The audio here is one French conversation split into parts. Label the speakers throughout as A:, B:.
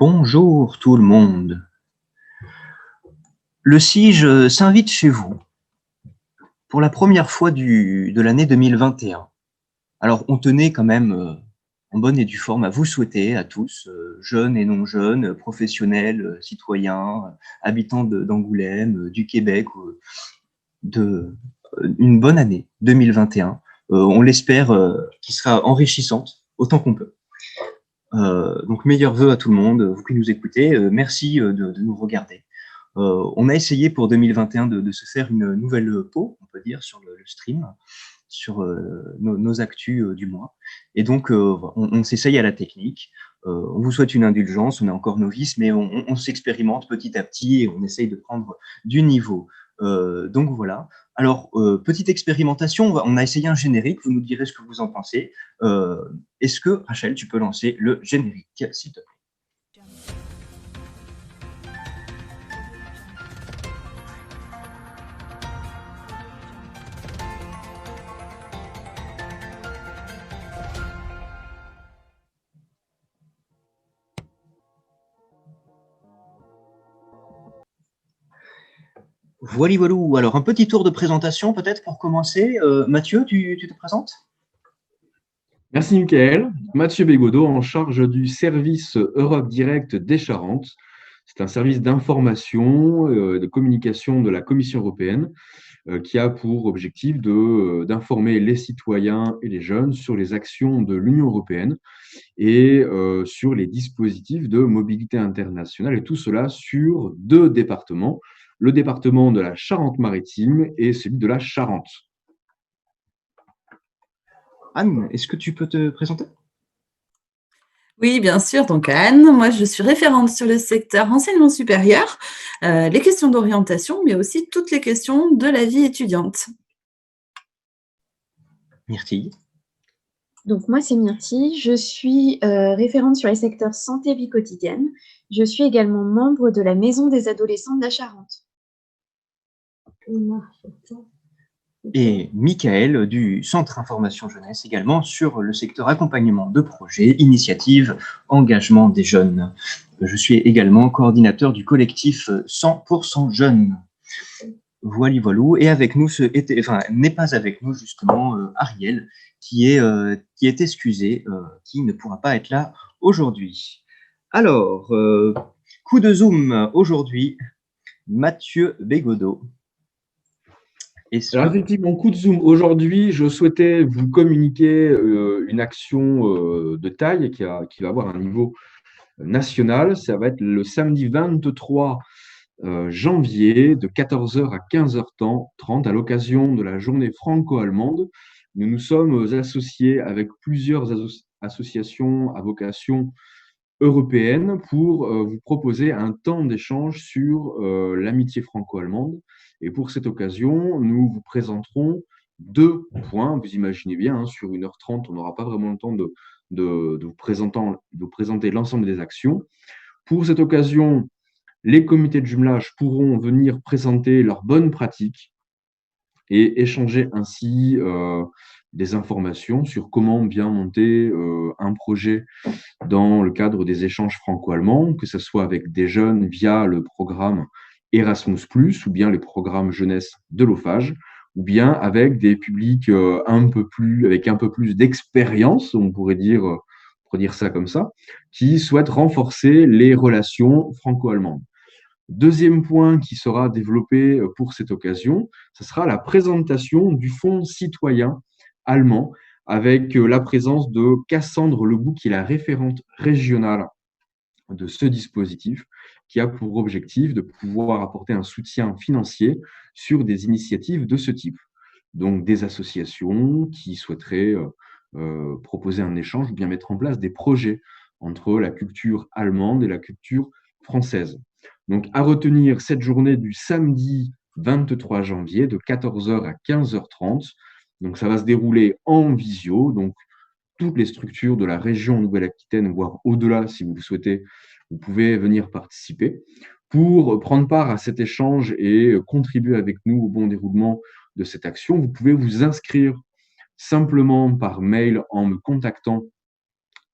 A: Bonjour tout le monde. Le SIGE s'invite chez vous pour la première fois de l'année 2021. Alors, on tenait quand même en bonne et due forme à vous souhaiter à tous, jeunes et non jeunes, professionnels, citoyens, habitants d'Angoulême, du Québec, une bonne année 2021. On l'espère qui sera enrichissante autant qu'on peut. Donc meilleurs vœux à tout le monde, vous qui nous écoutez, merci de nous regarder. On a essayé pour 2021 de se faire une nouvelle peau, on peut dire, sur le stream, sur nos actus du mois. Et donc, on s'essaye à la technique. On vous souhaite une indulgence, on est encore novice, mais on s'expérimente petit à petit et on essaye de prendre du niveau. Donc voilà. Alors, petite expérimentation, on a essayé un générique, vous nous direz ce que vous en pensez. Est-ce que, Rachel, tu peux lancer le générique, s'il te plaît? Voilà, voilà. Alors, un petit tour de présentation peut-être pour commencer. Mathieu, tu te présentes?
B: Merci Mickaël. Mathieu Bégodeau en charge du service Europe Direct des Charentes. C'est un service d'information et de communication de la Commission européenne qui a pour objectif d'informer les citoyens et les jeunes sur les actions de l'Union européenne et sur les dispositifs de mobilité internationale, et tout cela sur deux départements, le département de la Charente-Maritime et celui de la Charente.
A: Anne, est-ce que tu peux te présenter?
C: Oui, bien sûr. Donc, Anne, moi, je suis référente sur le secteur enseignement supérieur, les questions d'orientation, mais aussi toutes les questions de la vie étudiante.
A: Myrtille.
D: Donc, moi, c'est Myrtille. Je suis référente sur les secteurs santé-vie quotidienne. Je suis également membre de la Maison des adolescents de la Charente.
A: Et Michael du Centre Information Jeunesse également sur le secteur accompagnement de projets, initiatives, engagement des jeunes. Je suis également coordinateur du collectif 100% jeunes. Voilà, voilou. Et avec nous, n'est pas avec nous justement Ariel, qui est excusé, qui ne pourra pas être là aujourd'hui. Alors, coup de zoom aujourd'hui, Mathieu Bégodeau.
B: Alors effectivement, coup de zoom. Aujourd'hui, je souhaitais vous communiquer une action de taille qui va avoir un niveau national. Ça va être le samedi 23 janvier de 14h à 15h30 à l'occasion de la journée franco-allemande. Nous nous sommes associés avec plusieurs associations à vocation européenne pour vous proposer un temps d'échange sur l'amitié franco-allemande. Et pour cette occasion, nous vous présenterons deux points. Vous imaginez bien, hein, sur 1h30, on n'aura pas vraiment le temps de vous présenter l'ensemble des actions. Pour cette occasion, les comités de jumelage pourront venir présenter leurs bonnes pratiques et échanger ainsi des informations sur comment bien monter un projet dans le cadre des échanges franco-allemands, que ce soit avec des jeunes via le programme Erasmus+, ou bien les programmes jeunesse de l'OFAGE, ou bien avec des publics avec un peu plus d'expérience, on pourrait dire ça comme ça, qui souhaitent renforcer les relations franco-allemandes. Deuxième point qui sera développé pour cette occasion, ce sera la présentation du Fonds citoyen allemand avec la présence de Cassandre Lebouc, qui est la référente régionale de ce dispositif, qui a pour objectif de pouvoir apporter un soutien financier sur des initiatives de ce type. Donc des associations qui souhaiteraient proposer un échange ou bien mettre en place des projets entre la culture allemande et la culture française. Donc à retenir cette journée du samedi 23 janvier de 14h à 15h30. Donc ça va se dérouler en visio, donc toutes les structures de la région Nouvelle-Aquitaine, voire au-delà si vous le souhaitez, vous pouvez venir participer pour prendre part à cet échange et contribuer avec nous au bon déroulement de cette action. Vous pouvez vous inscrire simplement par mail en me contactant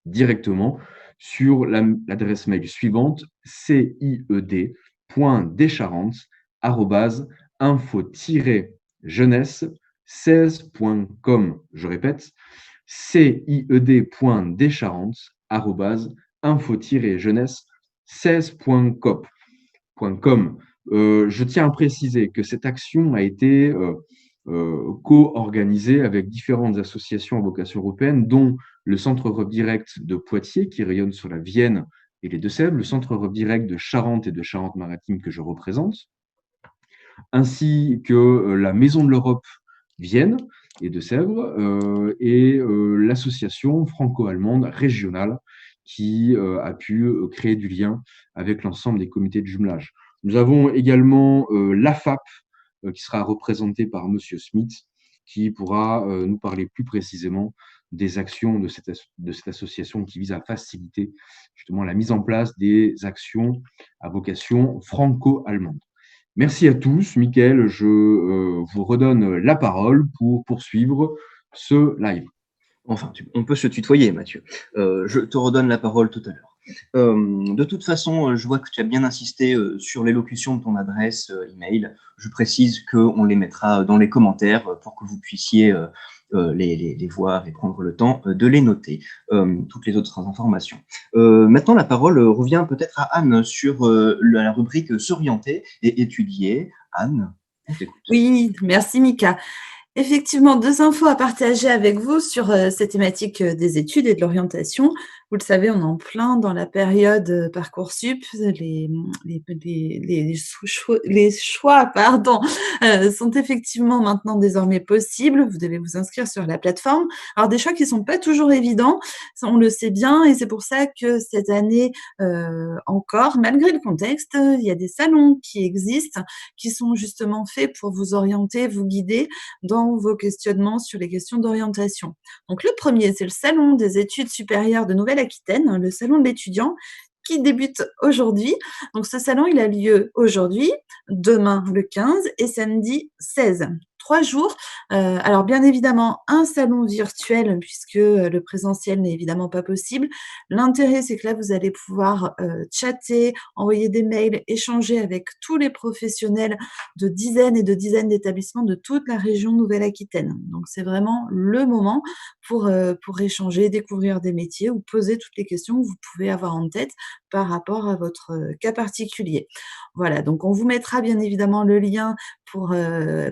B: directement sur l'adresse mail suivante, cied.descharentes@info-jeunesse16.com. Je répète, cied.descharentes@info-jeunesse16.com. Je tiens à préciser que cette action a été co-organisée avec différentes associations à vocation européenne, dont le Centre Europe Direct de Poitiers, qui rayonne sur la Vienne et les Deux-Sèvres, le Centre Europe Direct de Charente et de Charente-Maritime que je représente, ainsi que la Maison de l'Europe Vienne et Deux-Sèvres, et l'association franco-allemande régionale qui a pu créer du lien avec l'ensemble des comités de jumelage. Nous avons également l'AFAP qui sera représentée par Monsieur Smith, qui pourra nous parler plus précisément des actions de cette association qui vise à faciliter justement la mise en place des actions à vocation franco-allemande. Merci à tous. Michael, je vous redonne la parole pour poursuivre ce live.
A: Enfin, on peut se tutoyer, Mathieu. Je te redonne la parole tout à l'heure. De toute façon, je vois que tu as bien insisté sur l'élocution de ton adresse email. Je précise qu'on les mettra dans les commentaires pour que vous puissiez les voir et prendre le temps de les noter, toutes les autres informations. Maintenant, la parole revient peut-être à Anne sur la rubrique s'orienter et étudier. Anne, on t'écoute.
C: Oui, merci Mika. Effectivement, 2 infos à partager avec vous sur cette thématique des études et de l'orientation. Vous le savez, on est en plein dans la période Parcoursup. Les choix sont effectivement maintenant désormais possibles. Vous devez vous inscrire sur la plateforme. Alors, des choix qui ne sont pas toujours évidents, ça, on le sait bien, et c'est pour ça que cette année encore, malgré le contexte, il y a des salons qui existent, qui sont justement faits pour vous orienter, vous guider dans vos questionnements sur les questions d'orientation. Donc, le premier, c'est le Salon des études supérieures de Nouvelle-Aquitaine, le Salon de l'étudiant, qui débute aujourd'hui. Donc, ce salon, il a lieu aujourd'hui, demain le 15 et samedi 16. 3 jours. Alors, bien évidemment, un salon virtuel, puisque le présentiel n'est évidemment pas possible. L'intérêt, c'est que là, vous allez pouvoir chatter, envoyer des mails, échanger avec tous les professionnels de dizaines et de dizaines d'établissements de toute la région Nouvelle-Aquitaine. Donc, c'est vraiment le moment pour échanger, découvrir des métiers ou poser toutes les questions que vous pouvez avoir en tête par rapport à votre cas particulier. Voilà, donc on vous mettra bien évidemment le lien pour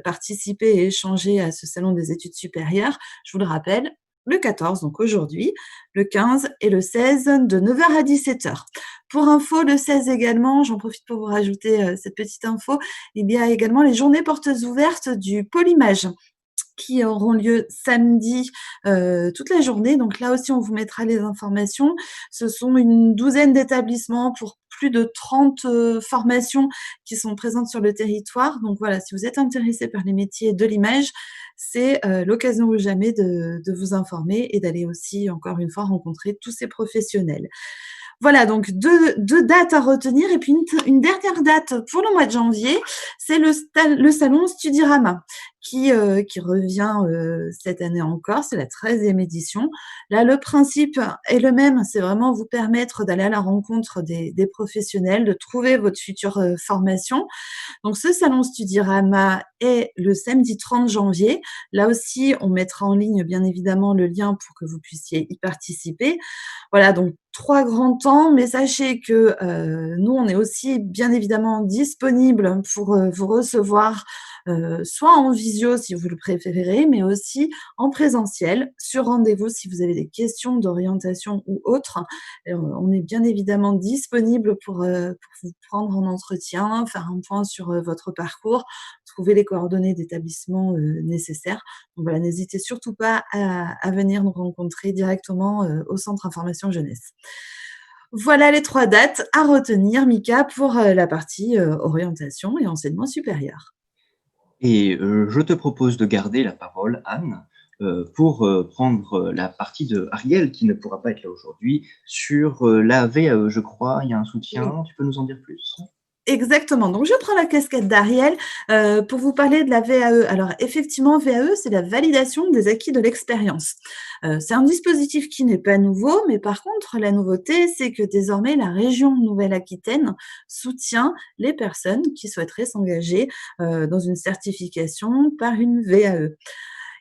C: participer et échanger à ce salon des études supérieures. Je vous le rappelle, le 14, donc aujourd'hui, le 15 et le 16, de 9h à 17h. Pour info, le 16 également, j'en profite pour vous rajouter cette petite info, il y a également les journées portes ouvertes du Polymage qui auront lieu samedi toute la journée. Donc là aussi, on vous mettra les informations. Ce sont une douzaine d'établissements pour plus de 30 formations qui sont présentes sur le territoire. Donc voilà, si vous êtes intéressé par les métiers de l'image, c'est l'occasion ou jamais de vous informer et d'aller aussi, encore une fois, rencontrer tous ces professionnels. Voilà, donc deux dates à retenir. Et puis une dernière date pour le mois de janvier, c'est le salon Studirama qui revient cette année encore. C'est la 13e édition. Là, le principe est le même. C'est vraiment vous permettre d'aller à la rencontre des professionnels, de trouver votre future formation. Donc, ce salon Studirama est le samedi 30 janvier. Là aussi, on mettra en ligne, bien évidemment, le lien pour que vous puissiez y participer. Voilà, donc 3 grands temps, mais sachez que nous, on est aussi bien évidemment disponible pour vous recevoir, soit en visio si vous le préférez, mais aussi en présentiel, sur rendez-vous si vous avez des questions d'orientation ou autres. On est bien évidemment disponible pour vous prendre en entretien, faire un point sur votre parcours, trouver les coordonnées d'établissements nécessaires. Donc voilà, n'hésitez surtout pas à venir nous rencontrer directement au Centre Information Jeunesse. Voilà les 3 dates à retenir, Mika, pour la partie orientation et enseignement supérieur.
A: Et je te propose de garder la parole, Anne, pour prendre la partie de Ariel, qui ne pourra pas être là aujourd'hui, sur la VAE, je crois. Il y a un soutien, tu peux nous en dire plus?
C: Exactement. Donc, je prends la casquette d'Ariel pour vous parler de la VAE. Alors, effectivement, VAE, c'est la validation des acquis de l'expérience. C'est un dispositif qui n'est pas nouveau, mais par contre, la nouveauté, c'est que désormais, la région Nouvelle-Aquitaine soutient les personnes qui souhaiteraient s'engager dans une certification par une VAE.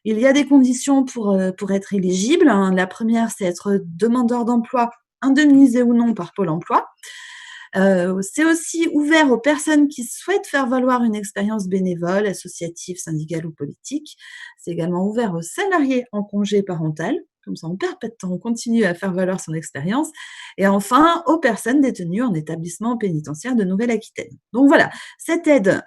C: Il y a des conditions pour être éligible. La première, c'est être demandeur d'emploi, indemnisé ou non par Pôle emploi. C'est aussi ouvert aux personnes qui souhaitent faire valoir une expérience bénévole, associative, syndicale ou politique. C'est également ouvert aux salariés en congé parental. Comme ça, on ne perd pas de temps, on continue à faire valoir son expérience. Et enfin, aux personnes détenues en établissement pénitentiaire de Nouvelle-Aquitaine. Donc voilà, cette aide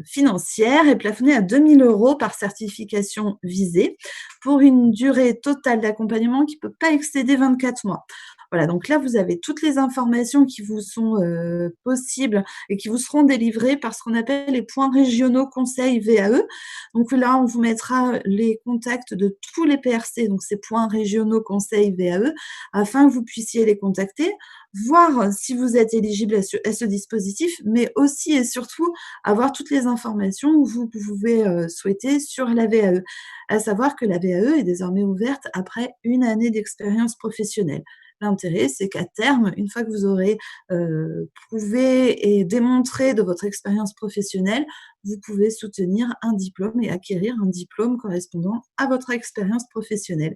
C: financière est plafonnée à 2 000 € par certification visée pour une durée totale d'accompagnement qui ne peut pas excéder 24 mois. Voilà, donc là, vous avez toutes les informations qui vous sont possibles et qui vous seront délivrées par ce qu'on appelle les points régionaux conseils VAE. Donc là, on vous mettra les contacts de tous les PRC, donc ces points régionaux conseils VAE, afin que vous puissiez les contacter, voir si vous êtes éligible à ce dispositif, mais aussi et surtout avoir toutes les informations que vous pouvez souhaiter sur la VAE. À savoir que la VAE est désormais ouverte après 1 année d'expérience professionnelle. L'intérêt, c'est qu'à terme, une fois que vous aurez prouvé et démontré de votre expérience professionnelle, vous pouvez soutenir un diplôme et acquérir un diplôme correspondant à votre expérience professionnelle.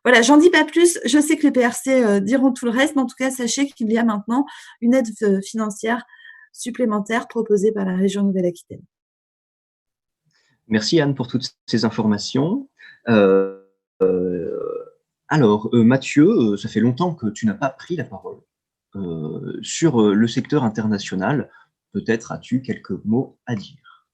C: Voilà, j'en dis pas plus. Je sais que les PRC diront tout le reste, mais en tout cas, sachez qu'il y a maintenant une aide financière supplémentaire proposée par la région Nouvelle-Aquitaine.
A: Merci Anne pour toutes ces informations. Alors, Mathieu, ça fait longtemps que tu n'as pas pris la parole sur le secteur international. Peut-être as-tu quelques mots à dire.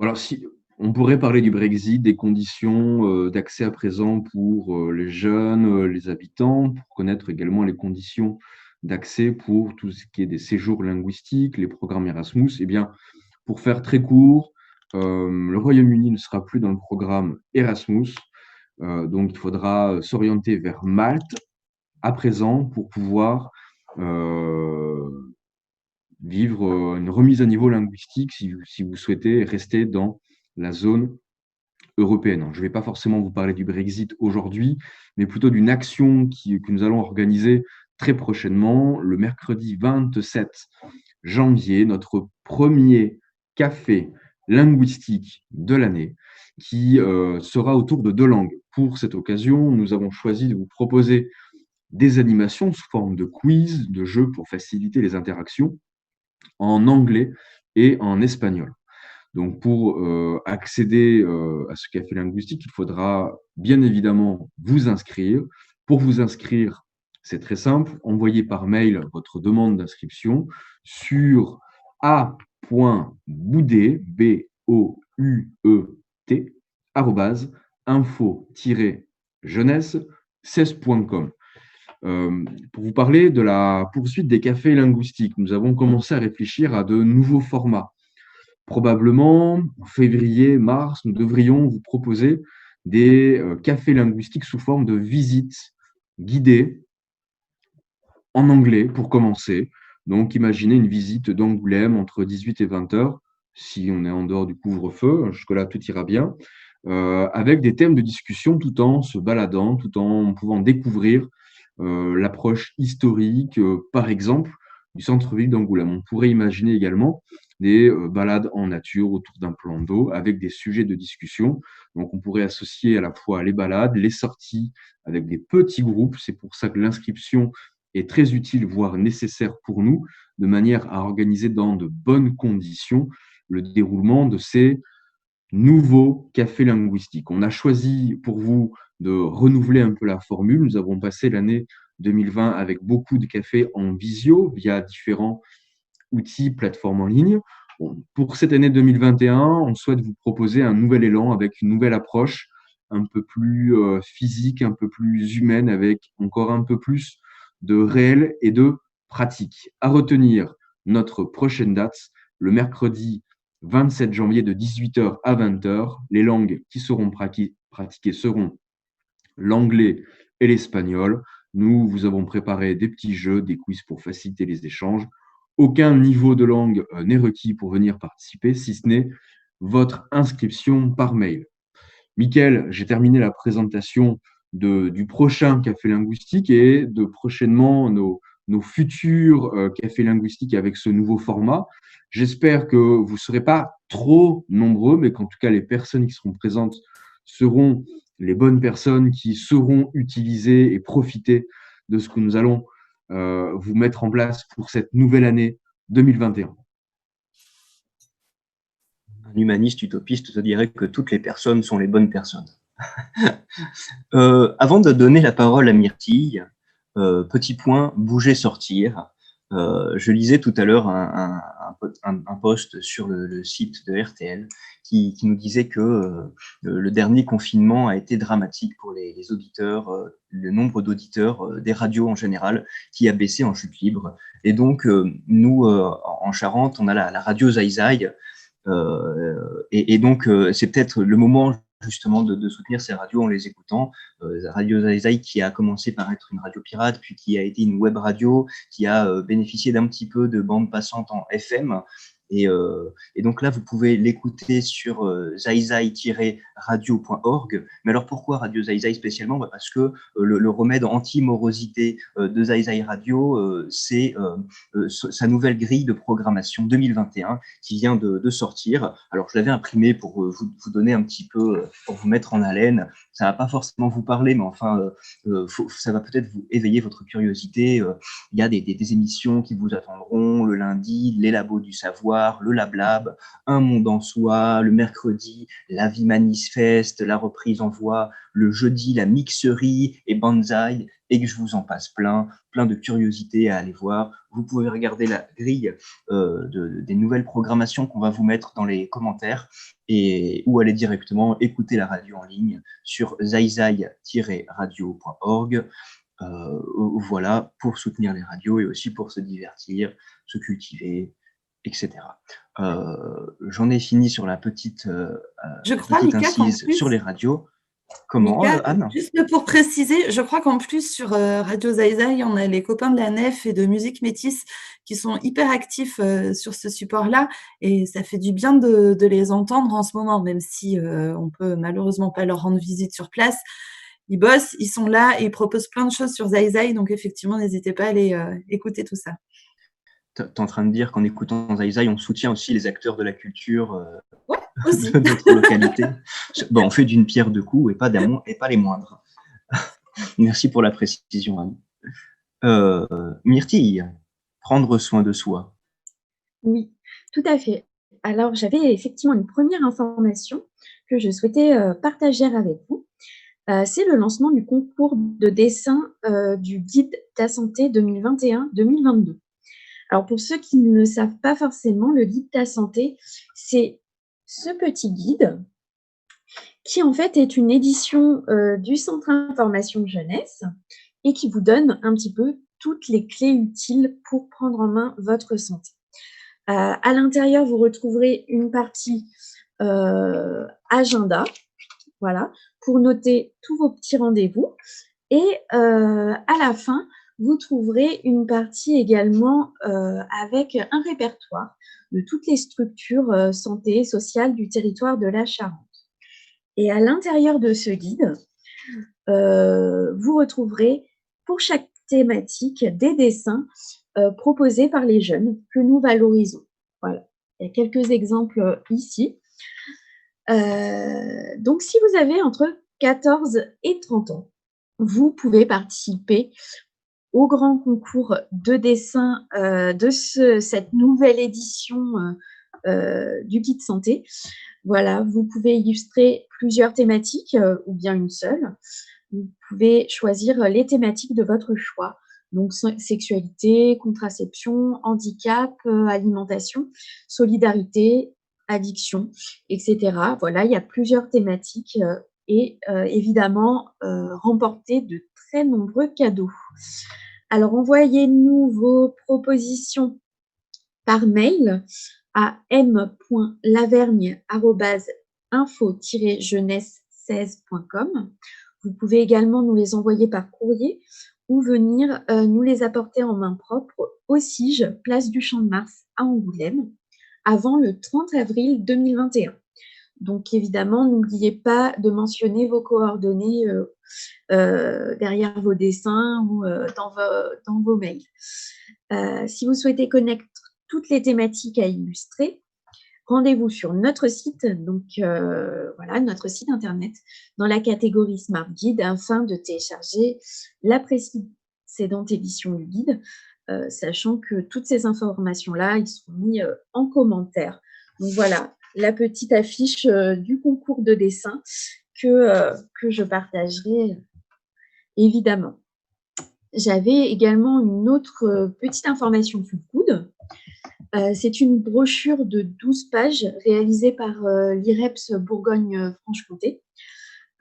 B: Alors, si on pourrait parler du Brexit, des conditions d'accès à présent pour les jeunes, les habitants, pour connaître également les conditions d'accès pour tout ce qui est des séjours linguistiques, les programmes Erasmus. Eh bien, pour faire très court, le Royaume-Uni ne sera plus dans le programme Erasmus. Donc, il faudra s'orienter vers Malte à présent pour pouvoir vivre une remise à niveau linguistique si vous souhaitez rester dans la zone européenne. Je ne vais pas forcément vous parler du Brexit aujourd'hui, mais plutôt d'une action que nous allons organiser très prochainement, le mercredi 27 janvier, notre premier café linguistique de l'année qui sera autour de 2 langues. Pour cette occasion, nous avons choisi de vous proposer des animations sous forme de quiz, de jeux pour faciliter les interactions en anglais et en espagnol. Donc, pour accéder à ce café linguistique, il faudra bien évidemment vous inscrire. Pour vous inscrire, c'est très simple. Envoyez par mail votre demande d'inscription sur a.boudet, B-O-U-E-T, @info-jeunesse16.com. Pour vous parler de la poursuite des cafés linguistiques, nous avons commencé à réfléchir à de nouveaux formats. Probablement, en février, mars, nous devrions vous proposer des cafés linguistiques sous forme de visites guidées en anglais pour commencer. Donc, imaginez une visite d'Angoulême entre 18 et 20 heures, si on est en dehors du couvre-feu, jusque-là tout ira bien, avec des thèmes de discussion tout en se baladant, tout en pouvant découvrir l'approche historique, par exemple, du centre-ville d'Angoulême. On pourrait imaginer également des balades en nature autour d'un plan d'eau avec des sujets de discussion. Donc, on pourrait associer à la fois les balades, les sorties avec des petits groupes. C'est pour ça que l'inscription est très utile, voire nécessaire pour nous, de manière à organiser dans de bonnes conditions le déroulement de ces nouveaux cafés linguistiques. On a choisi pour vous de renouveler un peu la formule. Nous avons passé l'année 2020 avec beaucoup de cafés en visio via différents outils, plateformes en ligne. Pour cette année 2021, on souhaite vous proposer un nouvel élan avec une nouvelle approche un peu plus physique, un peu plus humaine, avec encore un peu plus de réel et de pratique. À retenir notre prochaine date, le mercredi 27 janvier de 18h à 20h. Les langues qui seront pratiquées seront l'anglais et l'espagnol. Nous vous avons préparé des petits jeux, des quiz pour faciliter les échanges. Aucun niveau de langue n'est requis pour venir participer, si ce n'est votre inscription par mail. Mickaël, j'ai terminé la présentation du prochain café linguistique et de prochainement nos futurs cafés linguistiques avec ce nouveau format. J'espère que vous ne serez pas trop nombreux, mais qu'en tout cas, les personnes qui seront présentes seront les bonnes personnes qui sauront utiliser et profiter de ce que nous allons vous mettre en place pour cette nouvelle année 2021.
A: Un humaniste utopiste te dirait que toutes les personnes sont les bonnes personnes. Avant de donner la parole à Myrtille, petit point, bouger, sortir. Je lisais tout à l'heure un post sur le site de RTL qui nous disait que le dernier confinement a été dramatique pour les auditeurs, le nombre d'auditeurs des radios en général qui a baissé en chute libre. Et donc, nous, en Charente, on a la radio Zai. Et donc, c'est peut-être le moment justement de soutenir ces radios en les écoutant. Radio Zai qui a commencé par être une radio pirate, puis qui a été une web radio, qui a bénéficié d'un petit peu de bande passante en FM. Et donc là, vous pouvez l'écouter sur zaizai-radio.org. Mais alors pourquoi Radio Zaizai spécialement? Parce que le remède anti-morosité de Zaizai Radio, c'est sa nouvelle grille de programmation 2021 qui vient de sortir. Alors je l'avais imprimé pour vous donner un petit peu, pour vous mettre en haleine. Ça va pas forcément vous parler, mais enfin, ça va peut-être vous éveiller votre curiosité. Il y a des émissions qui vous attendront le lundi, les labos du savoir, le Lab Lab, Un monde en soi, le mercredi, la vie manifeste, la reprise en voix, le jeudi, la mixerie et Banzai, et que je vous en passe plein de curiosités à aller voir. Vous pouvez regarder la grille des nouvelles programmations qu'on va vous mettre dans les commentaires ou aller directement écouter la radio en ligne sur zaizai-radio.org. Voilà, pour soutenir les radios et aussi pour se divertir, se cultiver, etc. J'en ai fini sur la petite incise sur les radios. Comment,
C: Mika,
A: Anne?
C: juste pour préciser, je crois qu'en plus sur Radio Zaizai, on a les copains de la Nef et de Musique Métis qui sont hyper actifs sur ce support-là et ça fait du bien de les entendre en ce moment, même si on peut malheureusement pas leur rendre visite sur place. Ils bossent, ils sont là et ils proposent plein de choses sur Zaizai, donc effectivement, n'hésitez pas à aller écouter tout ça.
A: Tu es en train de dire qu'en écoutant Zaizai, on soutient aussi les acteurs de la culture
C: aussi.
A: de notre localité. Bon, on fait d'une pierre deux coups et pas les moindres. Merci pour la précision, Anne. Myrtille, prendre soin de soi.
D: Oui, tout à fait. Alors, j'avais effectivement une première information que je souhaitais partager avec vous. C'est le lancement du concours de dessin du guide Ta Santé 2021-2022. Alors, pour ceux qui ne le savent pas forcément, le guide Ta Santé, c'est ce petit guide qui, en fait, est une édition du Centre Information Jeunesse et qui vous donne un petit peu toutes les clés utiles pour prendre en main votre santé. À l'intérieur, vous retrouverez une partie agenda, voilà, pour noter tous vos petits rendez-vous. Et à la fin, vous trouverez une partie également avec un répertoire de toutes les structures santé sociales du territoire de la Charente. Et à l'intérieur de ce guide, vous retrouverez pour chaque thématique des dessins proposés par les jeunes que nous valorisons. Voilà, il y a quelques exemples ici. Donc, si vous avez entre 14 et 30 ans, vous pouvez participer au grand concours de dessin de cette nouvelle édition du guide santé. Voilà, vous pouvez illustrer plusieurs thématiques ou bien une seule. Vous pouvez choisir les thématiques de votre choix. Donc, sexualité, contraception, handicap, alimentation, solidarité, addiction, etc. Voilà, il y a plusieurs thématiques et évidemment remporter de très nombreux cadeaux. Alors, envoyez-nous vos propositions par mail à m.lavergne@info-jeunesse16.com. Vous pouvez également nous les envoyer par courrier ou venir nous les apporter en main propre au CIGE, place du Champ de Mars à Angoulême, avant le 30 avril 2021. Donc, évidemment, n'oubliez pas de mentionner vos coordonnées derrière vos dessins ou dans vos mails. Si vous souhaitez connaître toutes les thématiques à illustrer, rendez-vous sur notre site, donc voilà, notre site internet, dans la catégorie Smart Guide, afin de télécharger la précédente édition du guide, sachant que toutes ces informations-là, ils sont mis en commentaire. Donc voilà, la petite affiche du concours de dessin que je partagerai évidemment. J'avais également une autre petite information sous le coude. C'est une brochure de 12 pages réalisée par l'IREPS Bourgogne-Franche-Comté.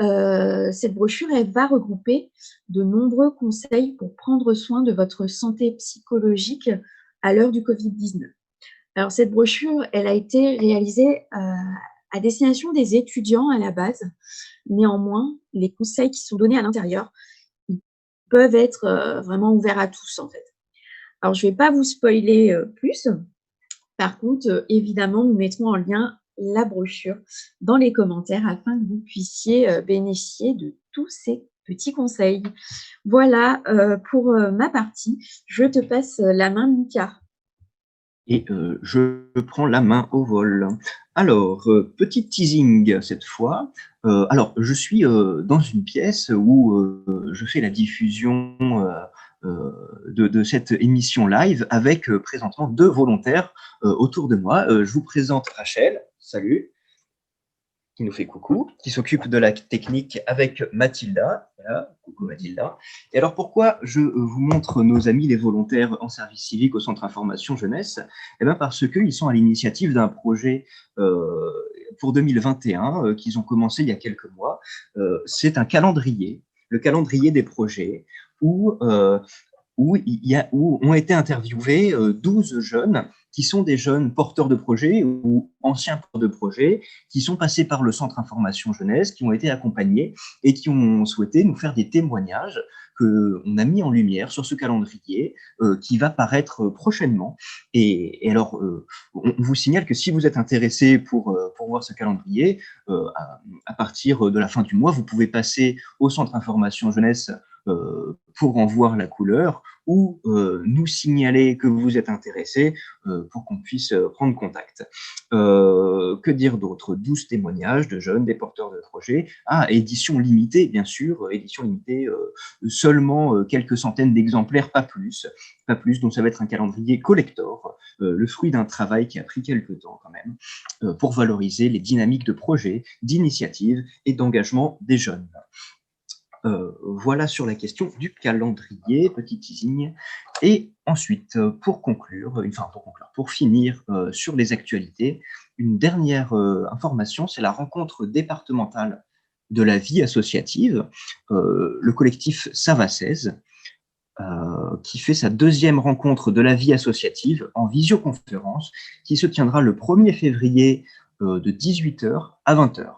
D: Cette brochure, elle va regrouper de nombreux conseils pour prendre soin de votre santé psychologique à l'heure du Covid-19. Alors, cette brochure, elle a été réalisée à destination des étudiants à la base. Néanmoins, les conseils qui sont donnés à l'intérieur, ils peuvent être vraiment ouverts à tous, en fait. Alors, je ne vais pas vous spoiler plus. Par contre, évidemment, nous mettrons en lien la brochure dans les commentaires afin que vous puissiez bénéficier de tous ces petits conseils. Voilà pour ma partie. Je te passe la main, Mika.
A: Et je prends la main au vol. Alors, petit teasing cette fois. Alors, je suis dans une pièce où je fais la diffusion de cette émission live avec présentement 2 volontaires autour de moi. Je vous présente Rachel, salut, qui nous fait coucou, qui s'occupe de la technique avec Mathilda. Voilà, coucou Mathilda. Et alors, pourquoi je vous montre nos amis les volontaires en service civique au Centre Information Jeunesse? Eh bien, parce qu'ils sont à l'initiative d'un projet pour 2021 qu'ils ont commencé il y a quelques mois. C'est un calendrier, le calendrier des projets, où ont été interviewés 12 jeunes qui sont des jeunes porteurs de projets ou anciens porteurs de projets qui sont passés par le Centre Information Jeunesse, qui ont été accompagnés et qui ont souhaité nous faire des témoignages qu'on a mis en lumière sur ce calendrier qui va paraître prochainement. Et alors, on vous signale que si vous êtes intéressé pour voir ce calendrier, à partir de la fin du mois, vous pouvez passer au Centre Information Jeunesse pour en voir la couleur ou nous signaler que vous êtes intéressé pour qu'on puisse prendre contact. Que dire d'autre? 12 témoignages de jeunes, des porteurs de projets. Ah, édition limitée, bien sûr, édition limitée, seulement quelques centaines d'exemplaires, pas plus, donc ça va être un calendrier collector, le fruit d'un travail qui a pris quelques temps quand même, pour valoriser les dynamiques de projets, d'initiatives et d'engagement des jeunes. Voilà sur la question du calendrier, petit teasing. Et ensuite, pour finir sur les actualités, une dernière information, c'est la rencontre départementale de la vie associative, le collectif Savassaise, qui fait sa 2e rencontre de la vie associative en visioconférence, qui se tiendra le 1er février de 18h à 20h.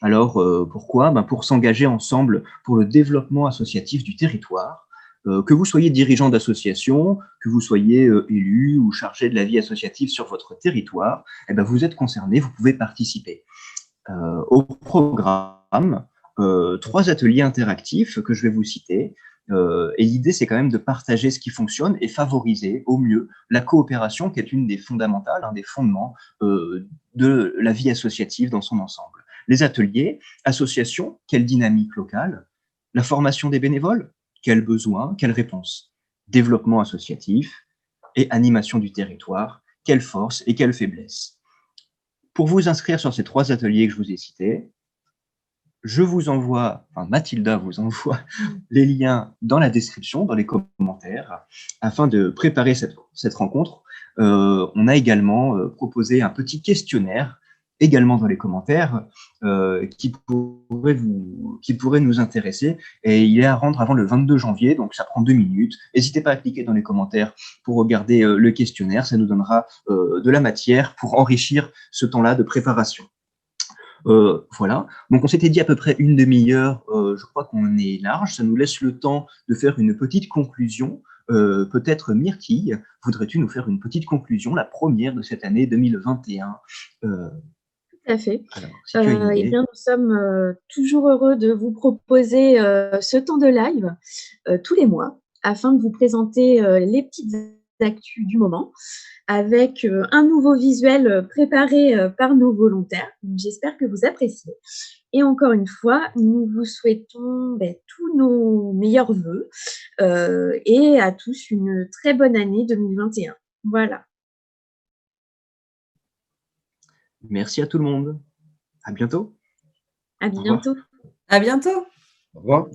A: Alors, pourquoi? Pour s'engager ensemble pour le développement associatif du territoire. Que vous soyez dirigeant d'association, que vous soyez élu ou chargé de la vie associative sur votre territoire, eh ben, vous êtes concerné, vous pouvez participer. Au programme, 3 ateliers interactifs que je vais vous citer. Et l'idée, c'est quand même de partager ce qui fonctionne et favoriser au mieux la coopération, qui est une des fondamentales, un des fondements de la vie associative dans son ensemble. Les ateliers, associations, quelle dynamique locale? La formation des bénévoles, quels besoins, quelles réponses? Développement associatif et animation du territoire, quelles forces et quelles faiblesses? Pour vous inscrire sur ces 3 ateliers que je vous ai cités, Mathilda vous envoie les liens dans la description, dans les commentaires, afin de préparer cette rencontre. On a également proposé un petit questionnaire, également dans les commentaires, qui pourrait nous intéresser. Et il est à rendre avant le 22 janvier, donc ça prend 2 minutes. N'hésitez pas à cliquer dans les commentaires pour regarder le questionnaire, ça nous donnera de la matière pour enrichir ce temps-là de préparation. Voilà. Donc, on s'était dit à peu près une demi-heure. Je crois qu'on est large. Ça nous laisse le temps de faire une petite conclusion. Peut-être, Myrtille, voudrais-tu nous faire une petite conclusion, la première de cette année 2021
D: Tout à fait.
A: Alors, si tu as une idée.
D: Eh bien, nous sommes toujours heureux de vous proposer ce temps de live tous les mois afin de vous présenter les petites actus du moment avec un nouveau visuel préparé par nos volontaires. J'espère que vous appréciez. Et encore une fois, nous vous souhaitons tous nos meilleurs vœux et à tous une très bonne année 2021. Voilà.
A: Merci à tout le monde. À bientôt.
D: À bientôt.
C: À bientôt.
B: Au revoir.